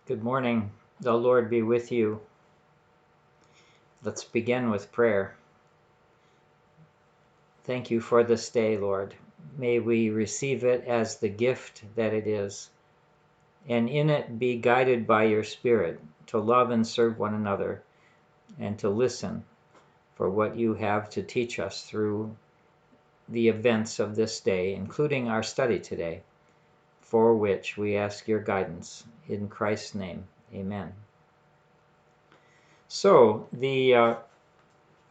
Good morning. The Lord be with you. Let's begin with prayer. Thank you for this day, Lord. May we receive it as the gift that it is, and in it be guided by your Spirit to love and serve one another and to listen for what you have to teach us through the events of this day, including our study today, for which we ask your guidance. In Christ's name, amen. So, the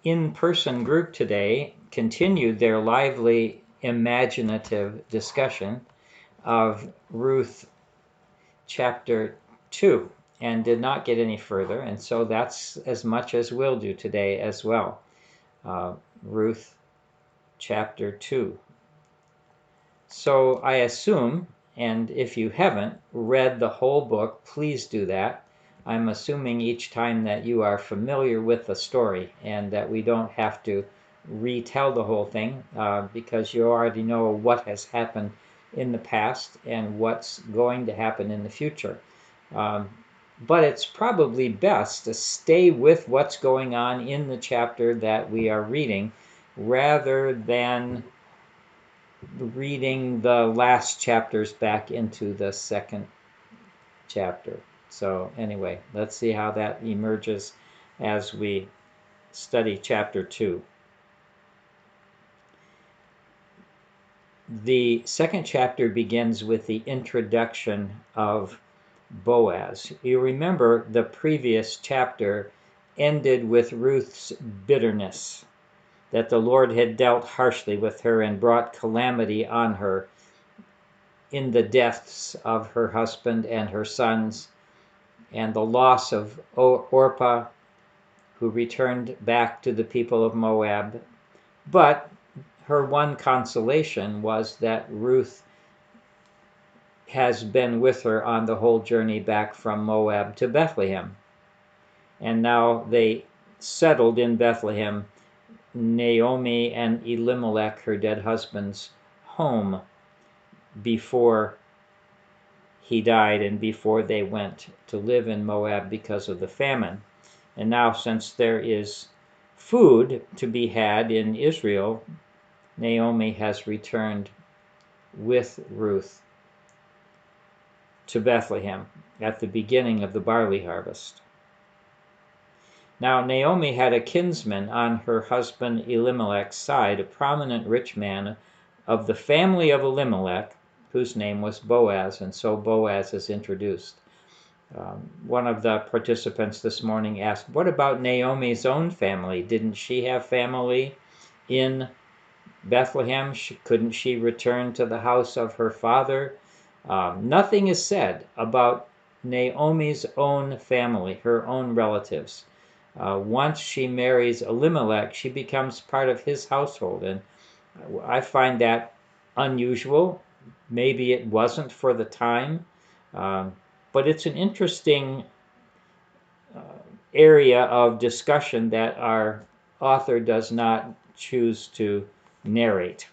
in-person group today continued their lively, imaginative discussion of Ruth chapter 2 and did not get any further, and so that's as much as we'll do today as well. Ruth chapter 2. So I assume, and if you haven't read the whole book, please do that. I'm assuming each time that you are familiar with the story and that we don't have to retell the whole thing because you already know what has happened in the past and what's going to happen in the future. But it's probably best to stay with what's going on in the chapter that we are reading rather than reading the last chapters back into the second chapter. So anyway, let's see how that emerges as we study chapter 2. The second chapter begins with the introduction of Boaz. You remember the previous chapter ended with Ruth's bitterness, that the Lord had dealt harshly with her and brought calamity on her in the deaths of her husband and her sons, and the loss of Orpah, who returned back to the people of Moab. But her one consolation was that Ruth has been with her on the whole journey back from Moab to Bethlehem. And now they settled in Bethlehem, Naomi and Elimelech, her dead husband's home, before he died and before they went to live in Moab because of the famine. And now, since there is food to be had in Israel, Naomi has returned with Ruth to Bethlehem at the beginning of the barley harvest. Now, Naomi had a kinsman on her husband Elimelech's side, a prominent rich man of the family of Elimelech, whose name was Boaz, and so Boaz is introduced. One of the participants this morning asked, what about Naomi's own family? Didn't she have family in Bethlehem? Couldn't she return to the house of her father? Nothing is said about Naomi's own family, her own relatives. Once she marries Elimelech, she becomes part of his household, and I find that unusual. Maybe it wasn't for the time, but it's an interesting area of discussion that our author does not choose to narrate.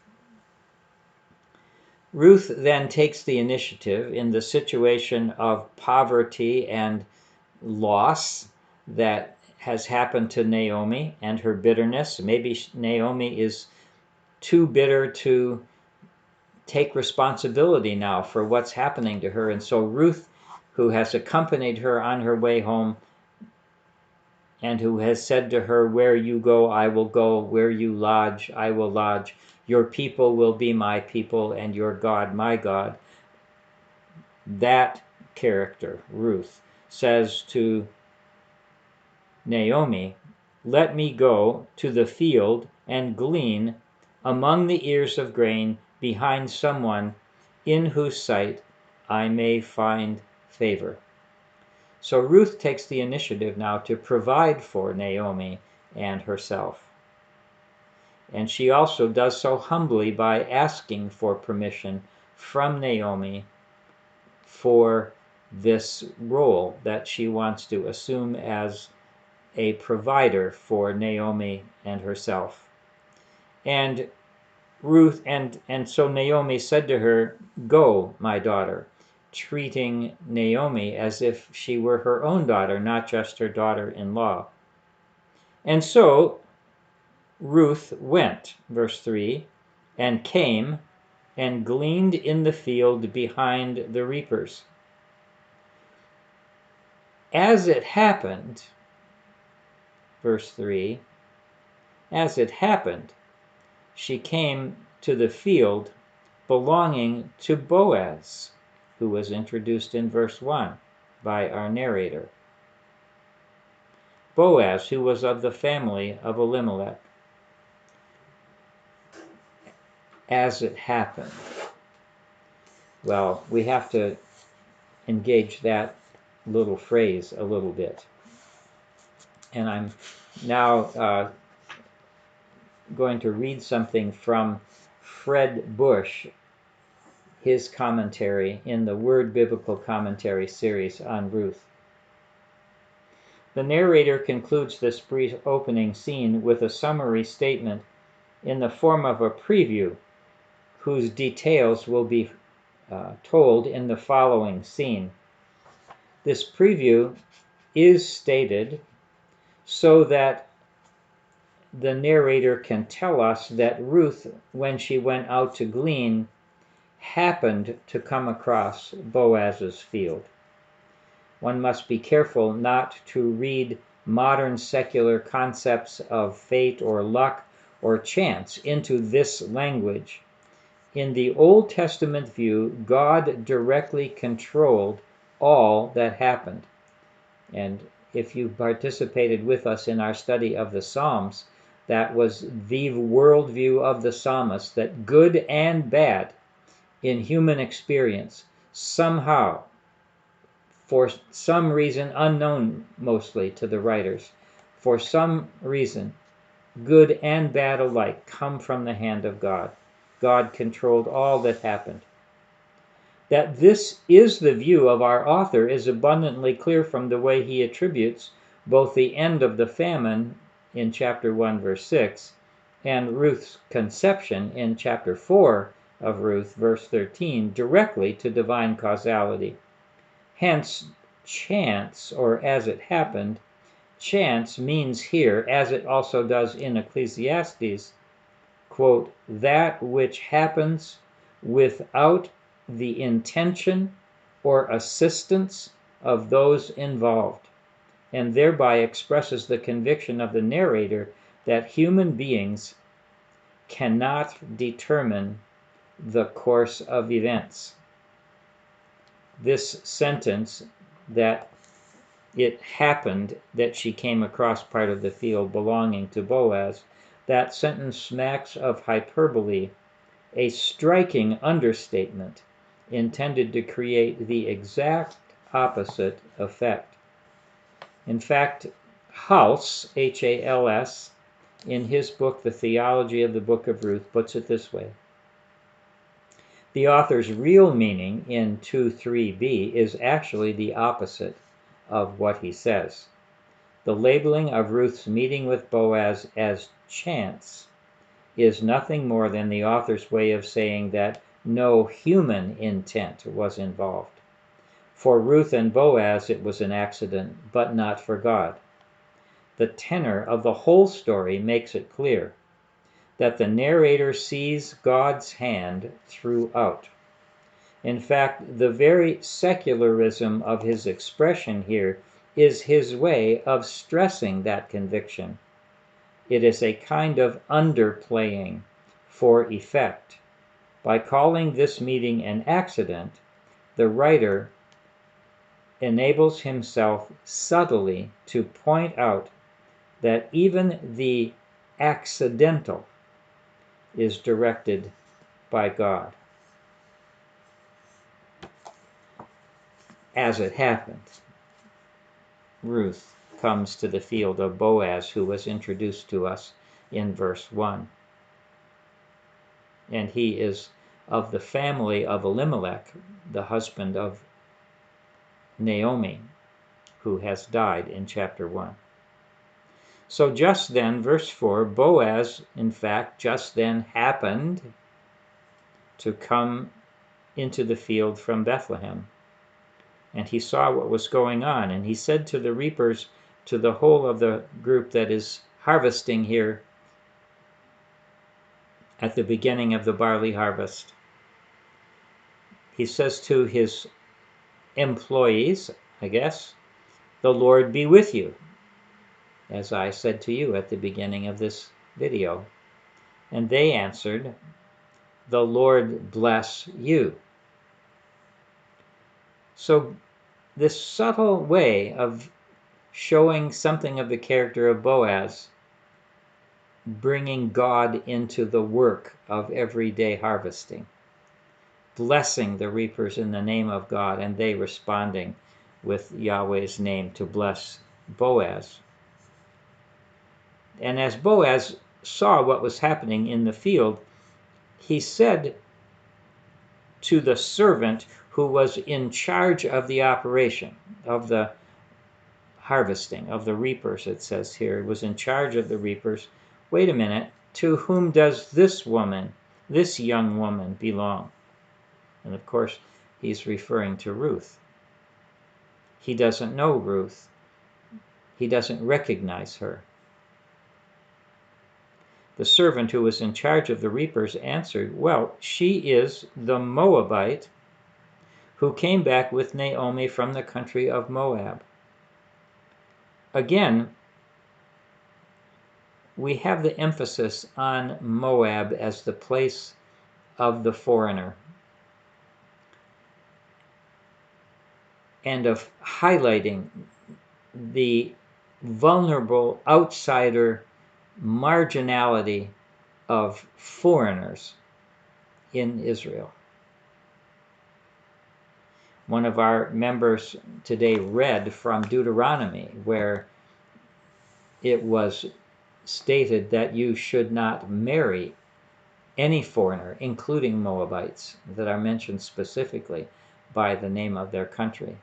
Ruth then takes the initiative in the situation of poverty and loss that has happened to Naomi and her bitterness. Maybe Naomi is too bitter to take responsibility now for what's happening to her. And so Ruth, who has accompanied her on her way home and who has said to her, where you go, I will go. Where you lodge, I will lodge. Your people will be my people and your God, my God. That character, Ruth, says to Naomi, let me go to the field and glean among the ears of grain behind someone in whose sight I may find favor. So Ruth takes the initiative now to provide for Naomi and herself. And she also does so humbly by asking for permission from Naomi for this role that she wants to assume as a provider for Naomi and herself. And so Naomi said to her, go, my daughter, treating Naomi as if she were her own daughter, not just her daughter-in-law. And so Ruth went, verse 3, and came and gleaned in the field behind the reapers. As it happened, verse 3, as it happened, she came to the field belonging to Boaz, who was introduced in verse 1 by our narrator. Boaz, who was of the family of Elimelech. As it happened. Well, we have to engage that little phrase a little bit. And I'm now going to read something from Fred Bush, his commentary in the Word Biblical Commentary series on Ruth. The narrator concludes this brief opening scene with a summary statement in the form of a preview, whose details will be told in the following scene. This preview is stated so that the narrator can tell us that Ruth, when she went out to glean, happened to come across Boaz's field. One must be careful not to read modern secular concepts of fate or luck or chance into this language. In the Old Testament view, God directly controlled all that happened. And if you participated with us in our study of the Psalms, that was the worldview of the psalmist, that good and bad in human experience somehow, for some reason unknown mostly to the writers, for some reason, good and bad alike come from the hand of God. God controlled all that happened. That this is the view of our author is abundantly clear from the way he attributes both the end of the famine in chapter 1, verse 6, and Ruth's conception in chapter 4 of Ruth, verse 13, directly to divine causality. Hence, chance, or as it happened, chance means here, as it also does in Ecclesiastes, quote, that which happens without the intention or assistance of those involved, and thereby expresses the conviction of the narrator that human beings cannot determine the course of events. This sentence, that it happened that she came across part of the field belonging to Boaz, that sentence smacks of hyperbole, a striking understatement intended to create the exact opposite effect. In fact, Hals, H-A-L-S, in his book, The Theology of the Book of Ruth, puts it this way. The author's real meaning in 2:3b is actually the opposite of what he says. The labeling of Ruth's meeting with Boaz as chance is nothing more than the author's way of saying that no human intent was involved. For Ruth and Boaz it was an accident, but not for God. The tenor of the whole story makes it clear that the narrator sees God's hand throughout. In fact, the very secularism of his expression here is his way of stressing that conviction. It is a kind of underplaying for effect. By calling this meeting an accident, the writer enables himself subtly to point out that even the accidental is directed by God. As it happened, Ruth comes to the field of Boaz, who was introduced to us in verse 1. And he is of the family of Elimelech, the husband of Naomi, who has died in chapter 1. So just then, verse 4, Boaz, in fact, just then happened to come into the field from Bethlehem. and he saw what was going on, and he said to the reapers, to the whole of the group that is harvesting here at the beginning of the barley harvest, he says to his employees, I guess, "The Lord be with you," as I said to you at the beginning of this video. And they answered, "The Lord bless you." So this subtle way of showing something of the character of Boaz, bringing God into the work of everyday harvesting, blessing the reapers in the name of God, and they responding with Yahweh's name to bless Boaz. And as Boaz saw what was happening in the field, he said to the servant who was in charge of the operation, of the harvesting, of the reapers, it says here, was in charge of the reapers, "Wait a minute, to whom does this woman, this young woman, belong?" And of course, he's referring to Ruth. He doesn't know Ruth. He doesn't recognize her. The servant who was in charge of the reapers answered, "Well, she is the Moabite who came back with Naomi from the country of Moab." Again, we have the emphasis on Moab as the place of the foreigner, and of highlighting the vulnerable outsider marginality of foreigners in Israel. One of our members today read from Deuteronomy, where it was stated that you should not marry any foreigner, including Moabites, that are mentioned specifically by the name of their country,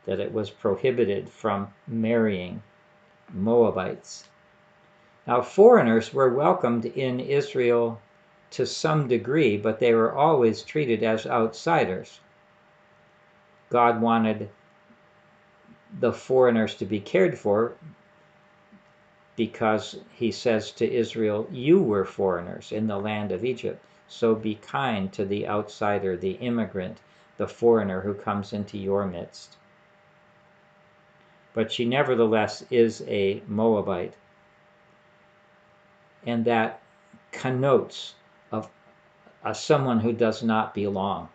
that it was prohibited from marrying Moabites. Now, foreigners were welcomed in Israel to some degree, but they were always treated as outsiders. God wanted the foreigners to be cared for because he says to Israel, "You were foreigners in the land of Egypt, so be kind to the outsider, the immigrant, the foreigner who comes into your midst." But she nevertheless is a Moabite, and that connotes of someone who does not belong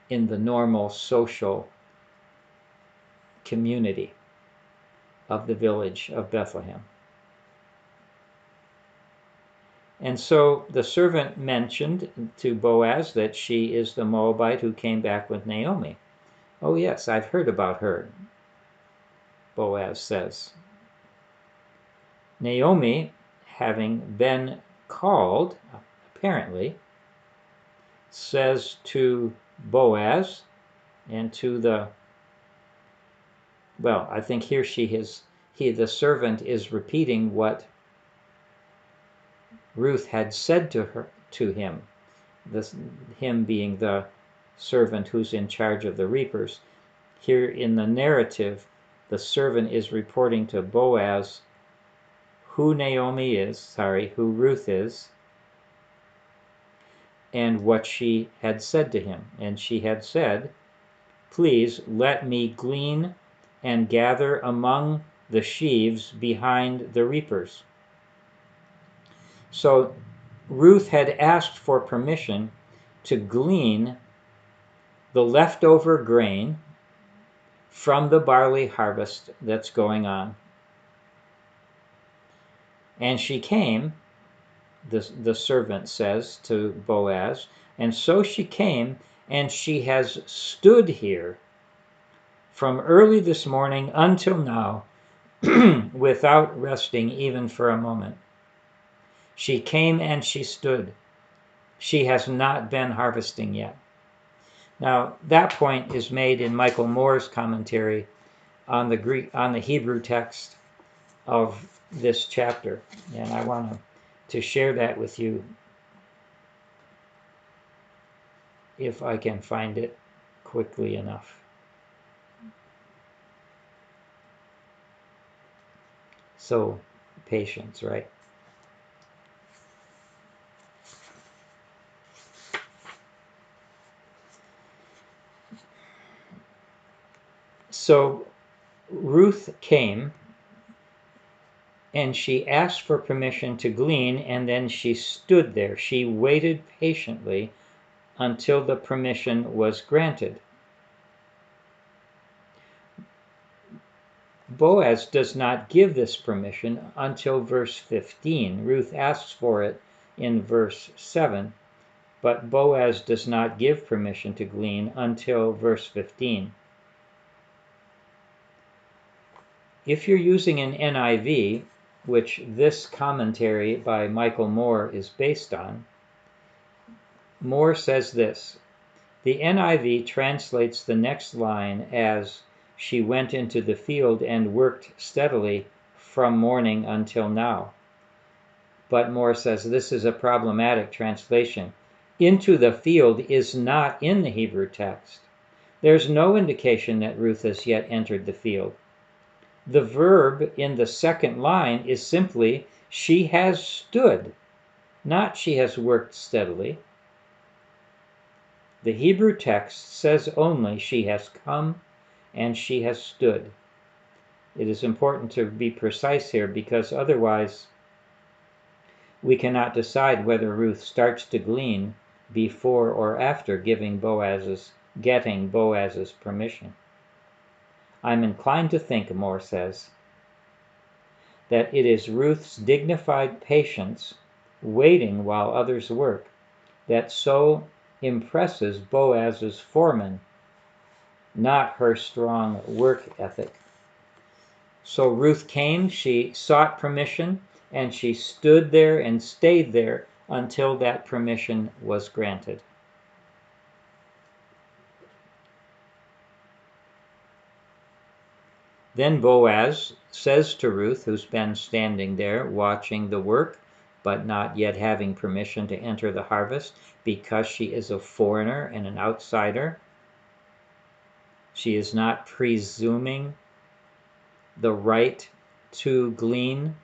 in the normal social community of the village of Bethlehem. And so the servant mentioned to Boaz that she is the Moabite who came back with Naomi. "Oh yes, I've heard about her," Boaz says. Naomi, having been called, apparently, says to Boaz and to the, well, I think here the servant is repeating what Ruth had said to him, him being the servant who's in charge of the reapers. Here in the narrative, the servant is reporting to Boaz who who Ruth is, and what she had said to him. And she had said, "Please let me glean and gather among the sheaves behind the reapers." So Ruth had asked for permission to glean the leftover grain from the barley harvest that's going on. And she came, the servant says to Boaz, and so she came, and she has stood here from early this morning until now without resting even for a moment. She came and she stood. She has not been harvesting yet. Now, that point is made in Michael Moore's commentary on the Hebrew text of this chapter, and I want to share that with you if I can find it quickly enough. So, patience, right? So, Ruth came and she asked for permission to glean, and then she stood there. She waited patiently until the permission was granted. Boaz does not give this permission until verse 15. Ruth asks for it in verse 7, but Boaz does not give permission to glean until verse 15. If you're using an NIV, which this commentary by Michael Moore is based on, Moore says this: the NIV translates the next line as, "She went into the field and worked steadily from morning until now." But Moore says this is a problematic translation. Into the field is not in the Hebrew text. There's no indication that Ruth has yet entered the field. The verb in the second line is simply, she has stood, not she has worked steadily. The Hebrew text says only she has come and she has stood. It is important to be precise here, because otherwise we cannot decide whether Ruth starts to glean before or after getting Boaz's permission. I'm inclined to think, Moore says, that it is Ruth's dignified patience, waiting while others work, that so impresses Boaz's foreman, not her strong work ethic. So Ruth came, she sought permission, and she stood there and stayed there until that permission was granted. Then Boaz says to Ruth, who's been standing there watching the work, but not yet having permission to enter the harvest, because she is a foreigner and an outsider, she is not presuming the right to glean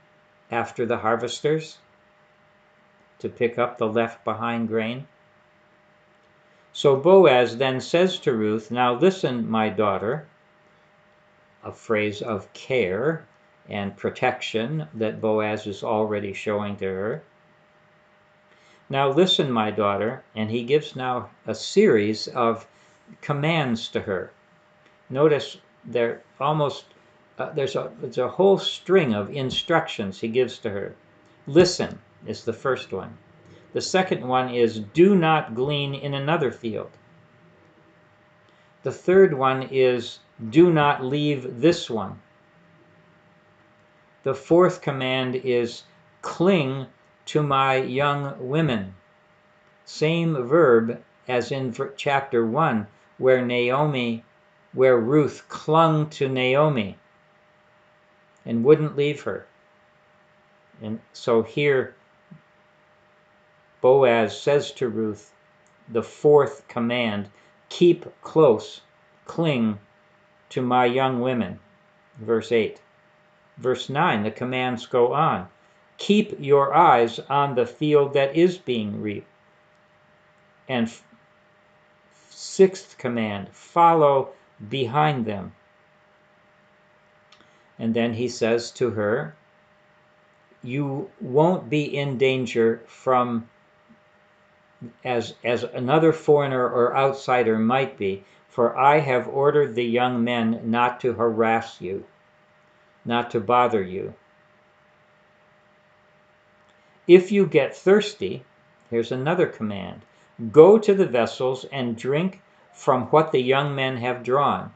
after the harvesters, to pick up the left behind grain. So Boaz then says to Ruth, "Now listen, my daughter," a phrase of care and protection that Boaz is already showing to her. "Now listen, my daughter," and he gives now a series of commands to her. Notice they're almost there's a whole string of instructions he gives to her. Listen is the first one. The second one is, do not glean in another field. The third one is, do not leave this one. The fourth command is, cling to my young women. Same verb as in chapter 1, where Ruth clung to Naomi and wouldn't leave her. And so here Boaz says to Ruth, the fourth command, keep close, cling to my young women. Verse 8. Verse 9, the commands go on. Keep your eyes on the field that is being reaped. And sixth command, follow behind them. And then he says to her, you won't be in danger from, as another foreigner or outsider might be, for I have ordered the young men not to harass you, not to bother you. If you get thirsty, here's another command, go to the vessels and drink from what the young men have drawn.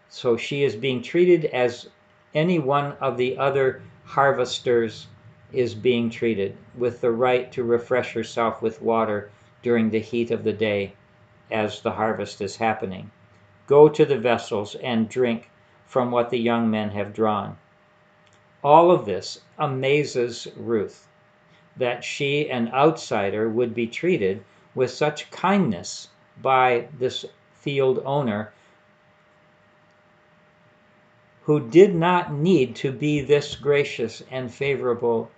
So she is being treated as any one of the other harvesters is being treated, with the right to refresh herself with water during the heat of the day as the harvest is happening. Go to the vessels and drink from what the young men have drawn. All of this amazes Ruth, that she, an outsider, would be treated with such kindness by this field owner who did not need to be this gracious and favorable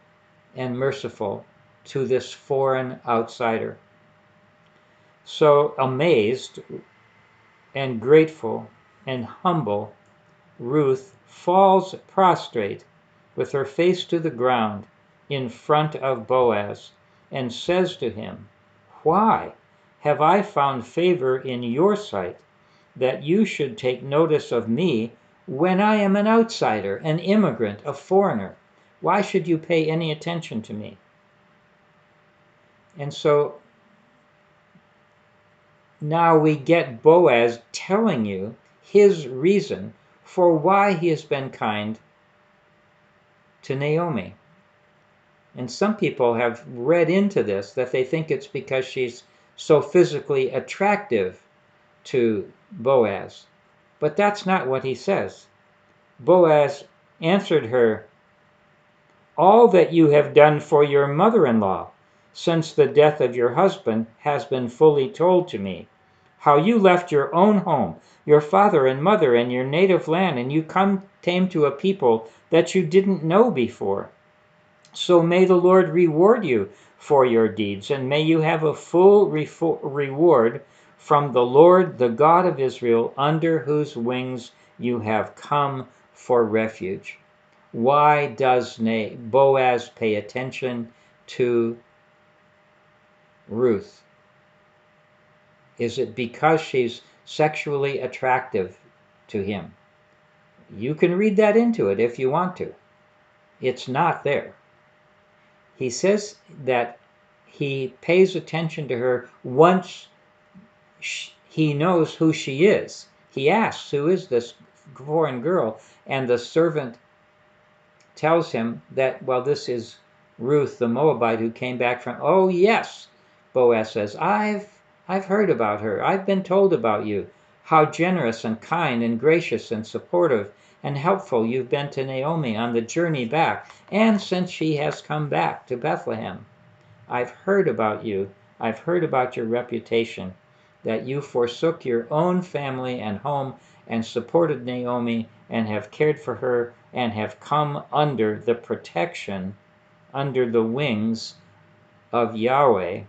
and merciful to this foreign outsider. So amazed and grateful and humble, Ruth falls prostrate with her face to the ground in front of Boaz and says to him, "Why have I found favor in your sight that you should take notice of me when I am an outsider, an immigrant, a foreigner? Why should you pay any attention to me?" And so now we get Boaz telling you his reason for why he has been kind to Naomi. And some people have read into this that they think it's because she's so physically attractive to Boaz. But that's not what he says. Boaz answered her, "All that you have done for your mother-in-law since the death of your husband has been fully told to me. How you left your own home, your father and mother, and your native land, and you came to a people that you didn't know before. So may the Lord reward you for your deeds, and may you have a full reward from the Lord, the God of Israel, under whose wings you have come for refuge." Why does Boaz pay attention to Ruth? Is it because she's sexually attractive to him? You can read that into it if you want to. It's not there. He says that he pays attention to her once he knows who she is. He asks, "Who is this foreign girl?" And the servant tells him that, well, this is Ruth the Moabite who came back from. "Oh yes," Boaz says, I've heard about her. I've been told about you, how generous and kind and gracious and supportive and helpful you've been to Naomi on the journey back, and since she has come back to Bethlehem. I've heard about you. I've heard about your reputation, that you forsook your own family and home and supported Naomi and have cared for her and have come under the protection, under the wings of Yahweh,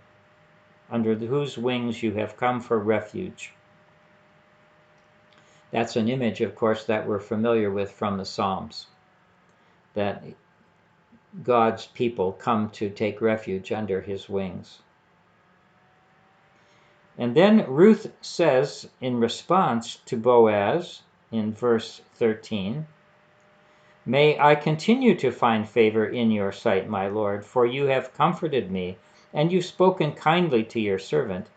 under whose wings you have come for refuge. That's an image, of course, that we're familiar with from the Psalms, that God's people come to take refuge under his wings. And then Ruth says in response to Boaz in verse 13, "May I continue to find favor in your sight, my Lord, for you have comforted me, and you've spoken kindly to your servant,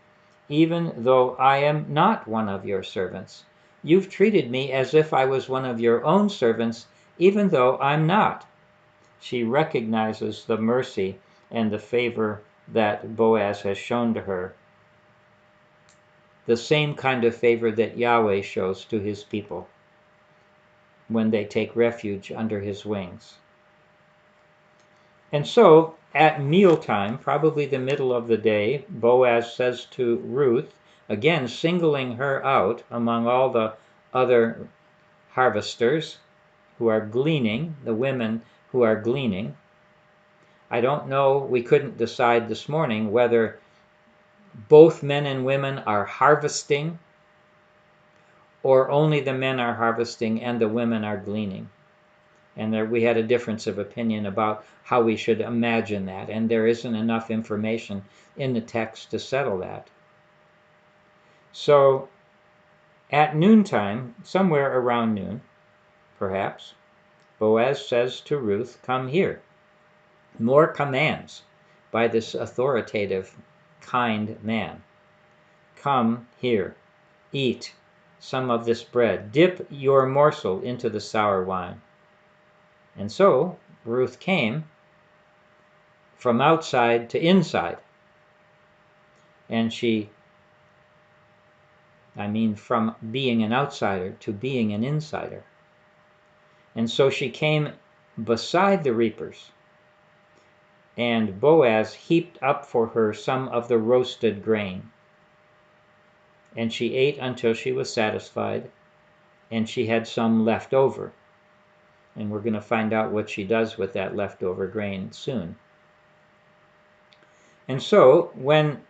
even though I am not one of your servants. You've treated me as if I was one of your own servants, even though I'm not." She recognizes the mercy and the favor that Boaz has shown to her, the same kind of favor that Yahweh shows to his people when they take refuge under his wings. And so, at mealtime, probably the middle of the day, Boaz says to Ruth, again singling her out among all the other harvesters who are gleaning, the women who are gleaning. I don't know, we couldn't decide this morning whether both men and women are harvesting or only the men are harvesting and the women are gleaning. And there we had a difference of opinion about how we should imagine that, and there isn't enough information in the text to settle that. So at noontime, somewhere around noon, perhaps, Boaz says to Ruth, "Come here." More commands by this authoritative, kind man. "Come here, eat some of this bread, dip your morsel into the sour wine." And so Ruth came from outside to inside. And from being an outsider to being an insider. And so she came beside the reapers, and Boaz heaped up for her some of the roasted grain. And she ate until she was satisfied, and she had some left over. And we're going to find out what she does with that leftover grain soon. And so, when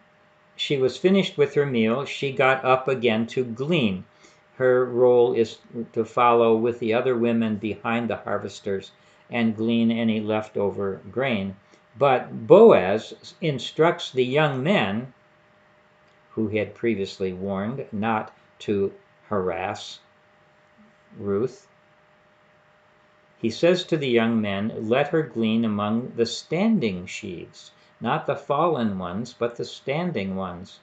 she was finished with her meal, she got up again to glean. Her role is to follow with the other women behind the harvesters and glean any leftover grain. But Boaz instructs the young men, who he had previously warned not to harass Ruth. He says to the young men, "Let her glean among the standing sheaves, not the fallen ones, but the standing ones,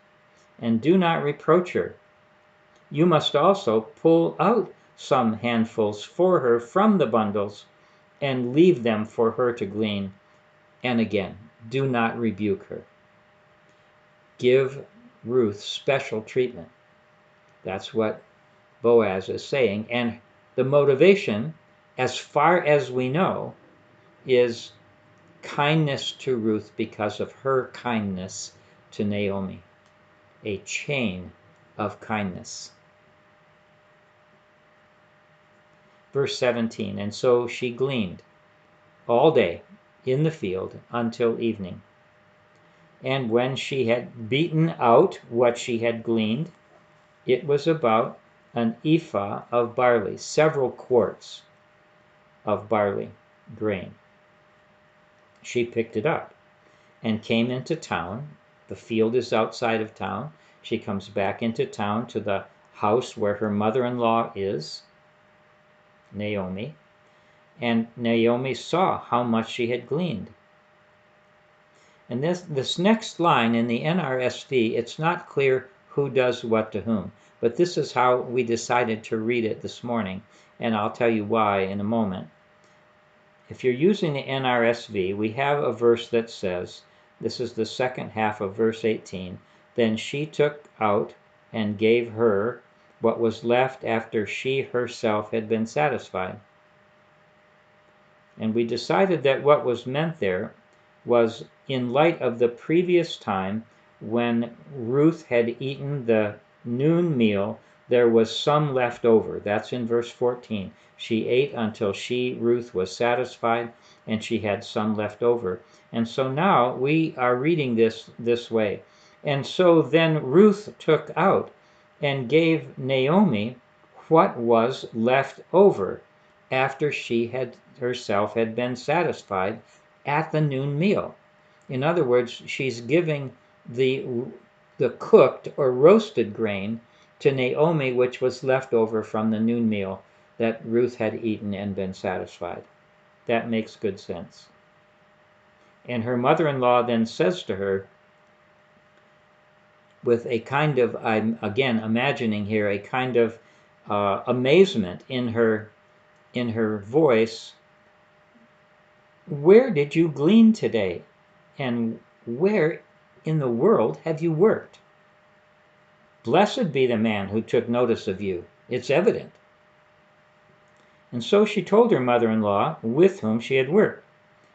and do not reproach her. You must also pull out some handfuls for her from the bundles, and leave them for her to glean. And again, do not rebuke her." Give Ruth special treatment. That's what Boaz is saying. And the motivation, as far as we know, is kindness to Ruth because of her kindness to Naomi. A chain of kindness. Verse 17, and so she gleaned all day in the field until evening. And when she had beaten out what she had gleaned, it was about an ephah of barley, several quarts of barley grain. She picked it up and came into town. The field is outside of town. She comes back into town to the house where her mother-in-law is, Naomi, and Naomi saw how much she had gleaned. And this next line in the NRSV, it's not clear who does what to whom, but this is how we decided to read it this morning, and I'll tell you why in a moment. If you're using the NRSV, we have a verse that says, this is the second half of verse 18, then she took out and gave her what was left after she herself had been satisfied. And we decided that what was meant there was in light of the previous time when Ruth had eaten the noon meal, there was some left over. That's in verse 14. She ate until she, Ruth, was satisfied, and she had some left over. And so now we are reading this way. And so then Ruth took out and gave Naomi what was left over after she had herself had been satisfied at the noon meal. In other words, she's giving the cooked or roasted grain to Naomi, which was left over from the noon meal that Ruth had eaten and been satisfied. That makes good sense. And her mother-in-law then says to her, with a kind of, I'm again imagining here, a kind of amazement in her voice, "Where did you glean today? And where in the world have you worked? Blessed be the man who took notice of you. It's evident." And so she told her mother-in-law with whom she had worked,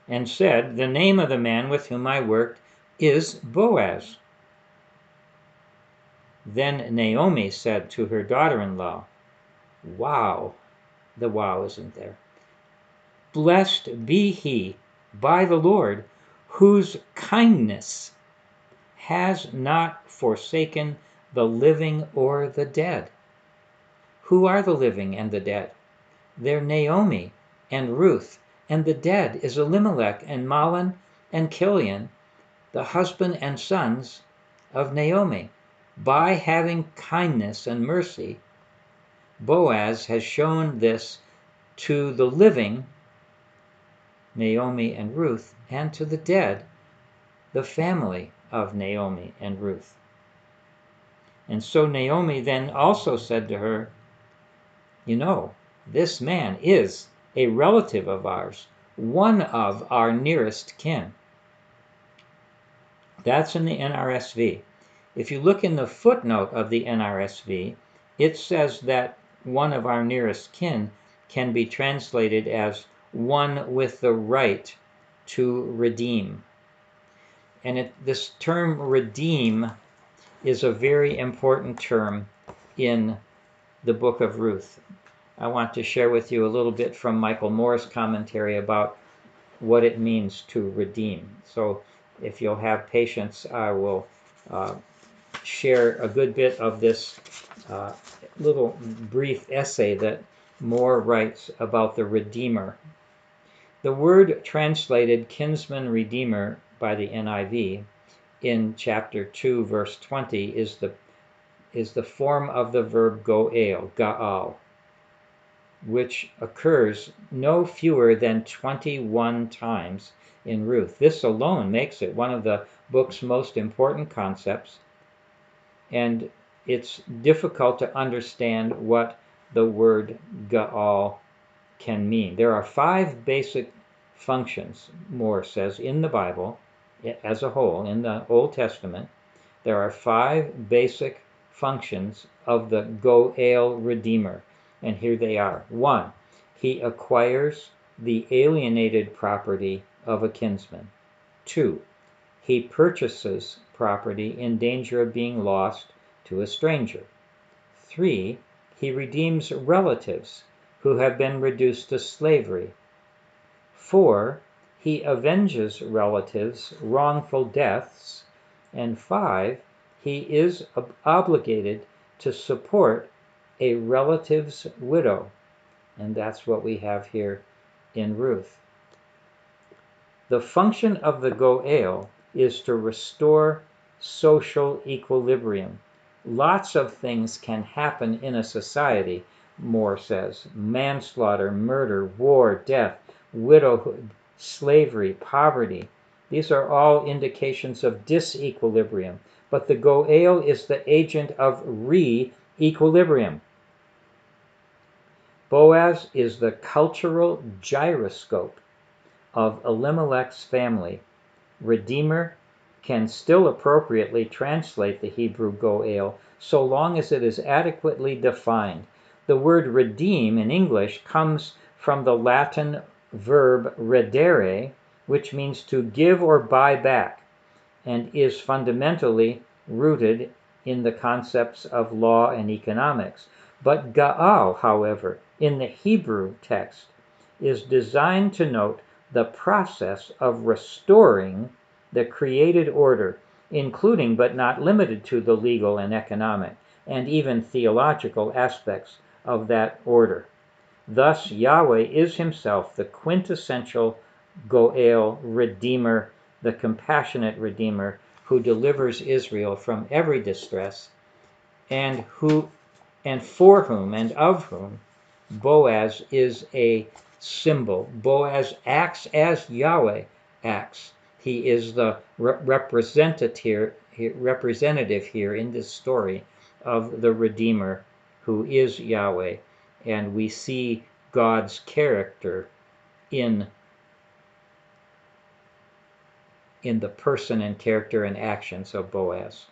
and said, "The name of the man with whom I worked is Boaz." Then Naomi said to her daughter-in-law, wow, the wow isn't there, "Blessed be he by the Lord, whose kindness has not forsaken the living or the dead." Who are the living and the dead? They're Naomi and Ruth, and the dead is Elimelech and Mahlon and Chilion, the husband and sons of Naomi. By having kindness and mercy, Boaz has shown this to the living, Naomi and Ruth, and to the dead, the family of Naomi and Ruth. And so Naomi then also said to her, "You know, this man is a relative of ours, one of our nearest kin." That's in the NRSV. If you look in the footnote of the NRSV, it says that one of our nearest kin can be translated as one with the right to redeem. And this term redeem is a very important term in the Book of Ruth. I want to share with you a little bit from Michael Moore's commentary about what it means to redeem. So if you'll have patience, I will share a good bit of this little brief essay that Moore writes about the Redeemer. The word translated kinsman redeemer by the NIV in chapter 2, verse 20 is the form of the verb goel, gaal, which occurs no fewer than 21 times in Ruth. This alone makes it one of the book's most important concepts, and it's difficult to understand what the word gaal can mean. There are 5 basic functions, Moore says, in the Bible as a whole, in the Old Testament. There are 5 basic functions of the goel redeemer, and here they are. 1, he acquires the alienated property of a kinsman. 2, he purchases property in danger of being lost to a stranger. 3, he redeems relatives who have been reduced to slavery. 4, he avenges relatives' wrongful deaths. And 5, he is obligated to support a relative's widow. And that's what we have here in Ruth. The function of the goel is to restore social equilibrium. Lots of things can happen in a society, Moore says. Manslaughter, murder, war, death, widowhood, slavery, poverty. These are all indications of disequilibrium. But the goel is the agent of re-equilibrium. Boaz is the cultural gyroscope of Elimelech's family. Redeemer can still appropriately translate the Hebrew goel so long as it is adequately defined. The word redeem in English comes from the Latin verb redere, which means to give or buy back, and is fundamentally rooted in the concepts of law and economics. But gaal, however, in the Hebrew text, is designed to note the process of restoring the created order, including but not limited to the legal and economic and even theological aspects of that order. Thus, Yahweh is himself the quintessential goel redeemer, the compassionate redeemer who delivers Israel from every distress, and for whom and of whom Boaz is a symbol. Boaz acts as Yahweh acts. He is the representative here in this story of the Redeemer who is Yahweh, and we see God's character in the person and character and actions of Boaz.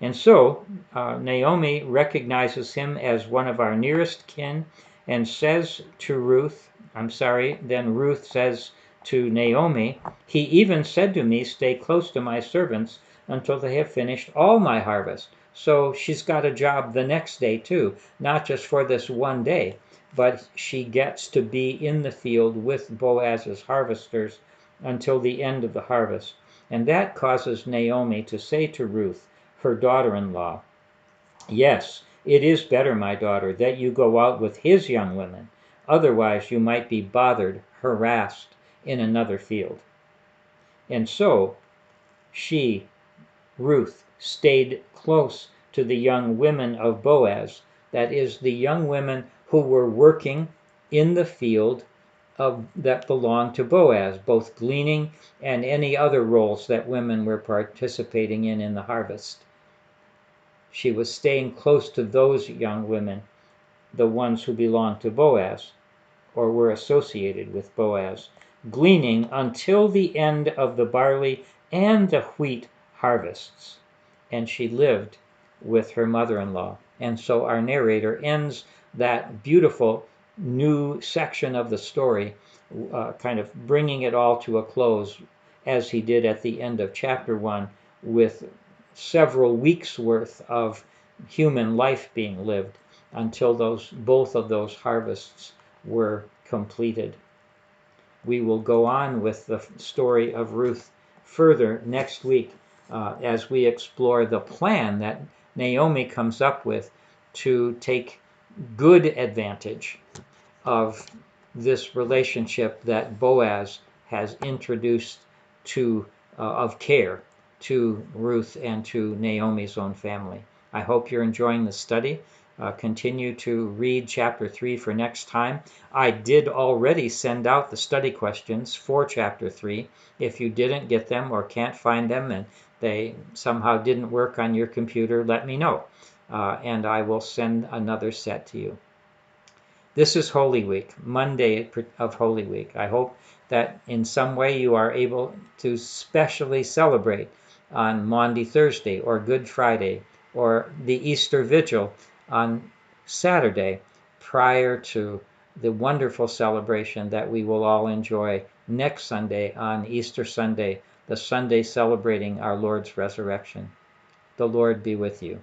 And so Naomi recognizes him as one of our nearest kin and says to Ruth, then Ruth says to Naomi, he even said to me, stay close to my servants until they have finished all my harvest. So she's got a job the next day too, not just for this one day, but she gets to be in the field with Boaz's harvesters until the end of the harvest. And that causes Naomi to say to Ruth, her daughter-in-law, yes, it is better, my daughter, that you go out with his young women. Otherwise you might be bothered, harassed in another field. And so she, Ruth, stayed close to the young women of Boaz, that is, the young women who were working in the field that belonged to Boaz, both gleaning and any other roles that women were participating in the harvest. She was staying close to those young women, the ones who belonged to Boaz or were associated with Boaz, gleaning until the end of the barley and the wheat harvests. And she lived with her mother-in-law. And so our narrator ends that beautiful new section of the story, kind of bringing it all to a close, as he did at the end of chapter 1, with several weeks worth of human life being lived until both of those harvests were completed. We will go on with the story of Ruth further next week as we explore the plan that Naomi comes up with to take good advantage of this relationship that Boaz has introduced of care to Ruth and to Naomi's own family. I hope you're enjoying the study. Continue to read chapter 3 for next time. I did already send out the study questions for chapter 3. If you didn't get them or can't find them and they somehow didn't work on your computer, let me know, and I will send another set to you. This is Holy Week, Monday of Holy Week. I hope that in some way you are able to specially celebrate on Maundy Thursday or Good Friday or the Easter Vigil on Saturday prior to the wonderful celebration that we will all enjoy next Sunday on Easter Sunday, the Sunday celebrating our Lord's resurrection. The Lord be with you.